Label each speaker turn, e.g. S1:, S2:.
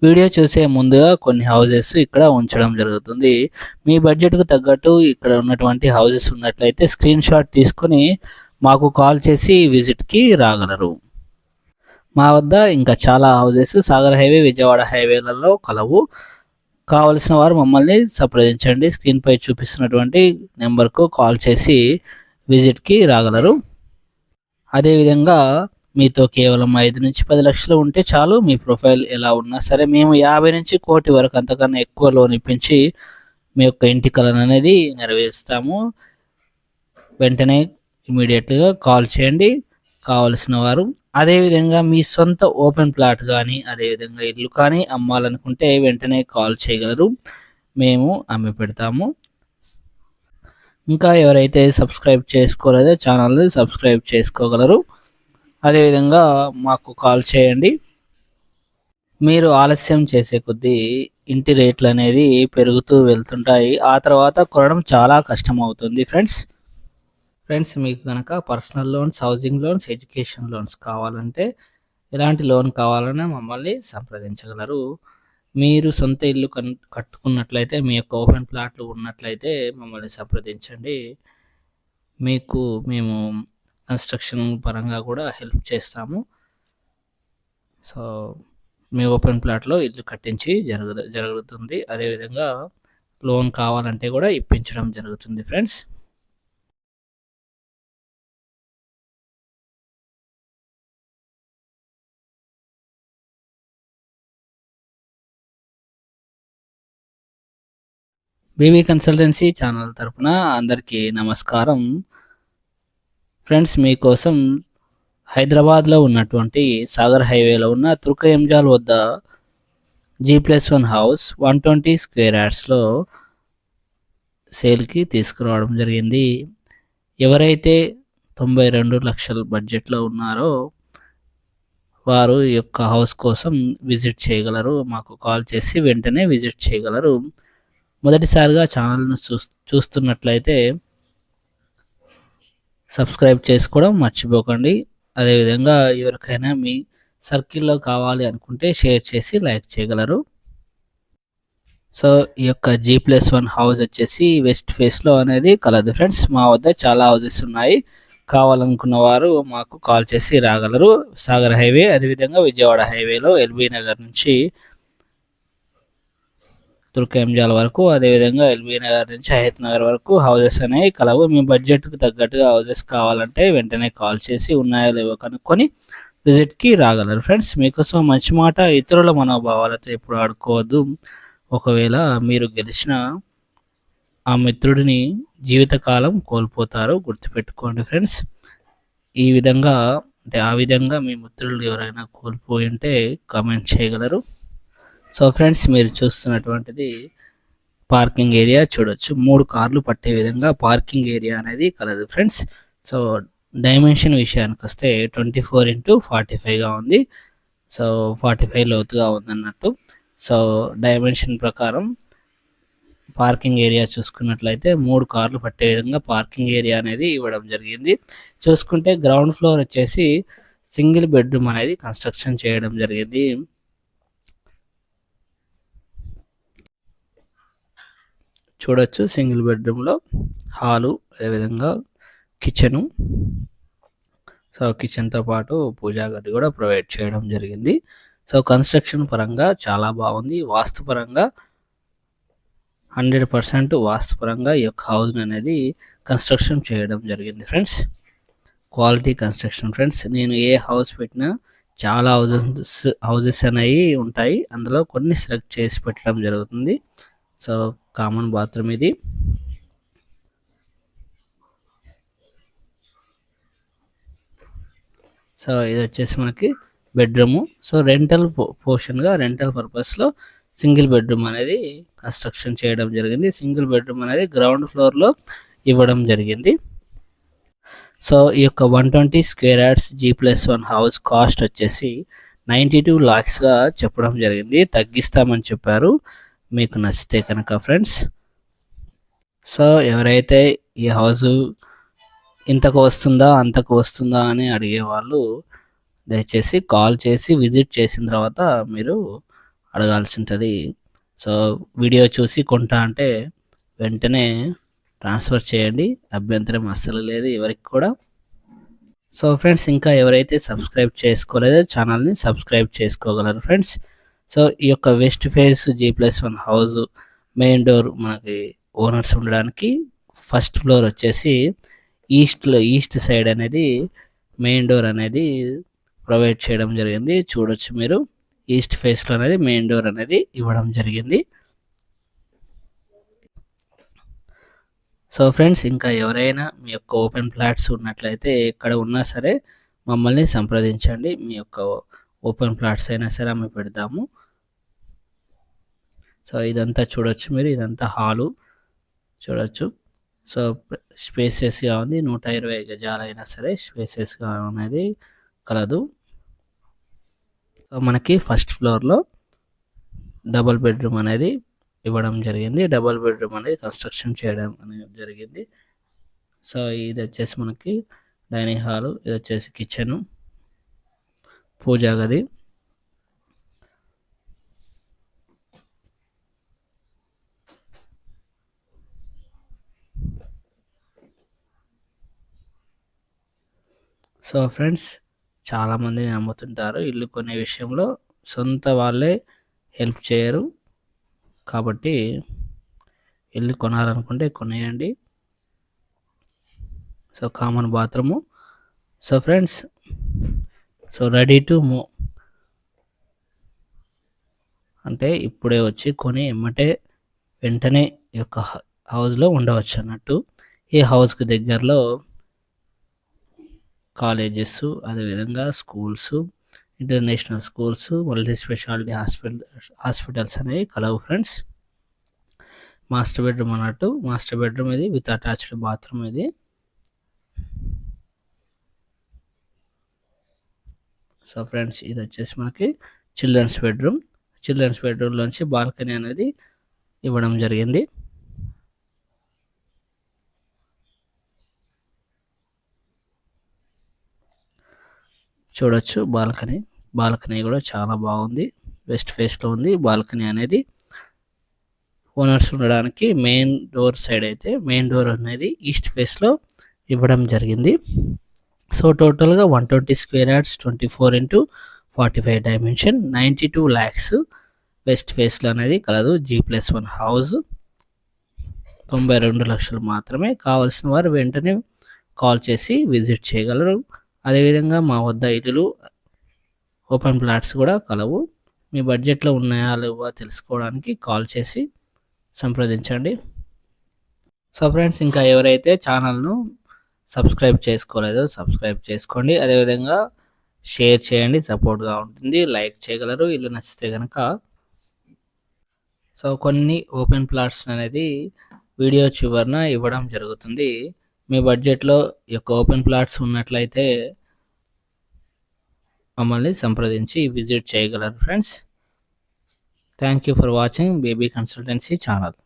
S1: Video చూసే ముందుగా కొన్ని హౌసెస్ ఇక్కడ ఉంచడం జరుగుతుంది. మీ బడ్జెట్‌కు తగ్గట్టు ఇక్కడ ఉన్నటువంటి హౌసెస్ ఉన్నట్లయితే స్క్రీన్ షాట్ తీసుకొని మాకు కాల్ చేసి విజిట్‌కి రాగలరు. మా వద్ద ఇంకా చాలా హౌసెస్ సాగర్ హైవే, విజయవాడ హైవేలలో కలవు. కావలసిన వారు మమ్మల్ని సంప్రదించండి. స్క్రీన్‌పై చూపిస్తున్నటువంటి నెంబర్‌కు కాల్ చేసి విజిట్‌కి రాగలరు. అదేవిధంగా మీతో కేవలం 5-10 లక్షలు ఉంటే చాలు. మీ ప్రొఫైల్ ఎలా ఉన్నా సరే మేము 50-1,00,00,000 వరకు అంతకన్నా ఎక్కువ లోన్ ఇప్పించి మీ యొక్క ఇంటి కలను అనేది నెరవేరుస్తాము. వెంటనే ఇమీడియట్‌గా కాల్ చేయండి కావలసిన వారు. అదేవిధంగా మీ సొంత ఓపెన్ ప్లాట్ కానీ, అదేవిధంగా ఇల్లు కానీ అమ్మాలనుకుంటే వెంటనే కాల్ చేయగలరు. మేము అమ్మి పెడతాము. ఇంకా ఎవరైతే సబ్స్క్రైబ్ చేసుకోలేదో ఛానల్ని సబ్స్క్రైబ్ చేసుకోగలరు. అదేవిధంగా మాకు కాల్ చేయండి. మీరు ఆలస్యం చేసే కొద్దీ ఇంటి రేట్లు అనేది పెరుగుతూ వెళ్తుంటాయి. ఆ తర్వాత కొనడం చాలా కష్టమవుతుంది ఫ్రెండ్స్ మీకు కనుక personal loans, housing loans, education loans కావాలంటే ఎలాంటి లోన్ కావాలన్నా మమ్మల్ని సంప్రదించగలరు. మీరు సొంత ఇల్లు కట్టుకున్నట్లయితే, మీ యొక్క ఓపెన్ ప్లాట్లు ఉన్నట్లయితే మమ్మల్ని సంప్రదించండి. మీకు మేము కన్స్ట్రక్షన్ పరంగా కూడా హెల్ప్ చేస్తాము. సో మీ ఓపెన్ ప్లాట్లో ఇల్లు కట్టించి జరుగుతుంది. అదేవిధంగా లోన్ కావాలంటే కూడా ఇప్పించడం జరుగుతుంది ఫ్రెండ్స్. బీబీ కన్సల్టెన్సీ ఛానల్ తరపున అందరికీ నమస్కారం. ఫ్రెండ్స్ మీకోసం హైదరాబాద్లో ఉన్నటువంటి సాగర్ హైవేలో ఉన్న తుర్కయంజాల్ వద్ద G+1 హౌస్ 120 స్క్వేర్ యార్డ్స్లో సేల్కి తీసుకురావడం జరిగింది. ఎవరైతే 92 లక్షల బడ్జెట్లో ఉన్నారో వారు ఈ యొక్క హౌస్ కోసం విజిట్ చేయగలరు. మాకు కాల్ చేసి వెంటనే విజిట్ చేయగలరు. మొదటిసారిగా ఛానల్ను చూస్తున్నట్లయితే సబ్స్క్రైబ్ చేసుకోవడం మర్చిపోకండి. అదేవిధంగా ఎవరికైనా మీ సర్కిల్లో కావాలి అనుకుంటే షేర్ చేసి లైక్ చేయగలరు. సో ఈ యొక్క G+1 హౌస్ వచ్చేసి వెస్ట్ ఫేస్లో అనేది కలదు ఫ్రెండ్స్. మా వద్ద చాలా హౌసెస్ ఉన్నాయి. కావాలనుకున్న వారు మాకు కాల్ చేసి రాగలరు. సాగర్ హైవే, అదేవిధంగా విజయవాడ హైవేలో ఎల్బీ నగర్ నుంచి తుర్కయంజాల్ వరకు, అదేవిధంగా ఎల్బీ నగర్ నుంచి హయత్ నగర్ వరకు హౌసెస్ అనేవి కలవు. మీ బడ్జెట్కి తగ్గట్టుగా హౌసెస్ కావాలంటే వెంటనే కాల్ చేసి ఉన్నాయో లేవో కనుక్కొని విజిట్కి రాగలరు ఫ్రెండ్స్. మీకోసం మంచి మాట, ఇతరుల మనోభావాలతో ఎప్పుడు ఆడుకోవద్దు. ఒకవేళ మీరు గెలిచిన ఆ మిత్రుడిని జీవితకాలం కోల్పోతారు, గుర్తుపెట్టుకోండి ఫ్రెండ్స్. ఈ విధంగా ఆ విధంగా మీ మిత్రులు ఎవరైనా కోల్పోయి ఉంటే కామెంట్ చేయగలరు. సో ఫ్రెండ్స్ మీరు చూస్తున్నటువంటిది పార్కింగ్ ఏరియా చూడొచ్చు. 3 కార్లు పట్టే విధంగా పార్కింగ్ ఏరియా అనేది కలదు ఫ్రెండ్స్. సో డైమెన్షన్ విషయానికి వస్తే 24x45గా ఉంది. సో 45 లోతుగా ఉందన్నట్టు. సో డైమెన్షన్ ప్రకారం పార్కింగ్ ఏరియా చూసుకున్నట్లయితే 3 కార్లు పట్టే విధంగా పార్కింగ్ ఏరియా అనేది ఇవ్వడం జరిగింది. చూసుకుంటే గ్రౌండ్ ఫ్లోర్ వచ్చేసి సింగిల్ బెడ్రూమ్ అనేది కన్స్ట్రక్షన్ చేయడం జరిగింది. చూడొచ్చు సింగిల్ బెడ్రూమ్లో హాలు, అదేవిధంగా కిచెను. సో కిచెన్తో పాటు పూజా గది కూడా ప్రొవైడ్ చేయడం జరిగింది. సో కన్స్ట్రక్షన్ పరంగా చాలా బాగుంది. వాస్తుపరంగా 100% వాస్తుపరంగా ఈ యొక్క హౌస్ అనేది కన్స్ట్రక్షన్ చేయడం జరిగింది ఫ్రెండ్స్. Quality construction friends. నేను ఏ హౌస్ పెట్టినా చాలా హౌసెస్ అనేవి ఉంటాయి. అందులో కొన్ని సెలెక్ట్ చేసి పెట్టడం జరుగుతుంది. సో కామన్ బాత్రూమ్ ఇది. సో ఇది వచ్చేసి మనకి బెడ్రూము. సో రెంటల్ పోర్షన్గా రెంటల్ పర్పస్లో సింగిల్ బెడ్రూమ్ అనేది కన్స్ట్రక్షన్ చేయడం జరిగింది. సింగిల్ బెడ్రూమ్ అనేది గ్రౌండ్ ఫ్లోర్లో ఇవ్వడం జరిగింది. సో ఈ యొక్క 120 square yards G+1 house cost వచ్చేసి 92 lakhsగా చెప్పడం జరిగింది. తగ్గిస్తామని చెప్పారు. మీకు నచ్చితే కనుక ఫ్రెండ్స్. సో ఎవరైతే ఈ హౌస్ ఇంతకు వస్తుందా అంతకు వస్తుందా అని అడిగే వాళ్ళు దయచేసి కాల్ చేసి విజిట్ చేసిన తర్వాత మీరు అడగాల్సి ఉంటుంది. సో వీడియో చూసి కొంటా అంటే వెంటనే ట్రాన్స్ఫర్ చేయండి, అభ్యంతరం అస్సలు లేదు ఎవరికి కూడా. సో ఫ్రెండ్స్, ఇంకా ఎవరైతే సబ్స్క్రైబ్ చేసుకోలేదో ఛానల్ని సబ్స్క్రైబ్ చేసుకోగలరు ఫ్రెండ్స్. సో ఈ యొక్క west face G+1 house main door మనకి ఓనర్స్ ఉండడానికి ఫస్ట్ ఫ్లోర్ వచ్చేసి ఈస్ట్ సైడ్ అనేది మెయిన్ డోర్ అనేది ప్రొవైడ్ చేయడం జరిగింది. చూడొచ్చు మీరు, ఈస్ట్ ఫేస్లో అనేది మెయిన్ డోర్ అనేది ఇవ్వడం జరిగింది. సో ఫ్రెండ్స్, ఇంకా ఎవరైనా మీ యొక్క ఓపెన్ ప్లాట్స్ ఉన్నట్లయితే ఎక్కడ ఉన్నా సరే మమ్మల్ని సంప్రదించండి. మీ యొక్క ఓపెన్ ప్లాట్స్ అయినా సరే అమ్మి పెడతాము. సో ఇదంతా చూడొచ్చు మీరు, ఇదంతా హాలు చూడొచ్చు. సో స్పేసెస్గా ఉంది, 120 గజాలైనా సరే స్పేసెస్గా అనేది కలదు. సో మనకి ఫస్ట్ ఫ్లోర్లో డబుల్ బెడ్రూమ్ అనేది ఇవ్వడం జరిగింది. డబుల్ బెడ్రూమ్ అనేది కన్స్ట్రక్షన్ చేయడం అనేది జరిగింది. సో ఇది వచ్చేసి మనకి డైనింగ్ హాలు, ఇది వచ్చేసి కిచెను, పూజా గది. సో ఫ్రెండ్స్, చాలామంది నమ్ముతుంటారు ఇల్లు కొనే విషయంలో సొంత వాళ్ళే హెల్ప్ చేయరు. కాబట్టి ఇల్లు కొనాలనుకుంటే కొనేయండి. So common bathroom. So friends, so ready to move అంటే ఇప్పుడే వచ్చి కొని ఎమ్మటే వెంటనే ఈ యొక్క హౌస్లో ఉండవచ్చు అన్నట్టు. ఈ హౌస్కి దగ్గరలో కాలేజెస్, అదేవిధంగా schools, international schools, multi speciality hospitals అనేవి కలవు ఫ్రెండ్స్. మాస్టర్ బెడ్రూమ్ అన్నట్టు, మాస్టర్ బెడ్రూమ్ ఇది విత్ అటాచ్డ్ బాత్రూమ్ ఇది. సో ఫ్రెండ్స్, ఇది వచ్చేసి మనకి చిల్డ్రన్స్ బెడ్రూమ్. చిల్డ్రన్స్ బెడ్రూమ్లోంచి బాల్కనీ అనేది ఇవ్వడం జరిగింది. చూడొచ్చు బాల్కనీ కూడా చాలా బాగుంది, వెస్ట్ ఫేస్లో ఉంది బాల్కనీ అనేది. ఓనర్స్ ఉండడానికి మెయిన్ డోర్ సైడ్ అయితే మెయిన్ డోర్ అనేది ఈస్ట్ ఫేస్లో ఇవ్వడం జరిగింది. సో టోటల్గా 120 square yards, 24x45 dimension, 92 lakhs west ఫేస్లో అనేది కలదు. G+1 హౌస్ 92 లక్షలు మాత్రమే. కావాల్సిన వారు వెంటనే కాల్ చేసి విజిట్ చేయగలరు. అదేవిధంగా మా వద్ద ఇల్లులు, ఓపెన్ ప్లాట్స్ కూడా కలవు. మీ బడ్జెట్లో ఉన్నాయా లేవా తెలుసుకోవడానికి కాల్ చేసి సంప్రదించండి. సో ఫ్రెండ్స్, ఇంకా ఎవరైతే ఛానల్ను సబ్స్క్రైబ్ చేసుకోలేదో సబ్స్క్రైబ్ చేసుకోండి. అదేవిధంగా షేర్ చేయండి, సపోర్ట్గా ఉంటుంది. లైక్ చేయగలరు ఇల్లు నచ్చితే కనుక. సో కొన్ని ఓపెన్ ప్లాట్స్ అనేది వీడియో చివరన ఇవ్వడం జరుగుతుంది. మీ బడ్జెట్లో ఈ యొక్క ఓపెన్ ప్లాట్స్ ఉన్నట్లయితే మమ్మల్ని సంప్రదించి విజిట్ చేయగలరు friends. Thank you for watching baby consultancy channel.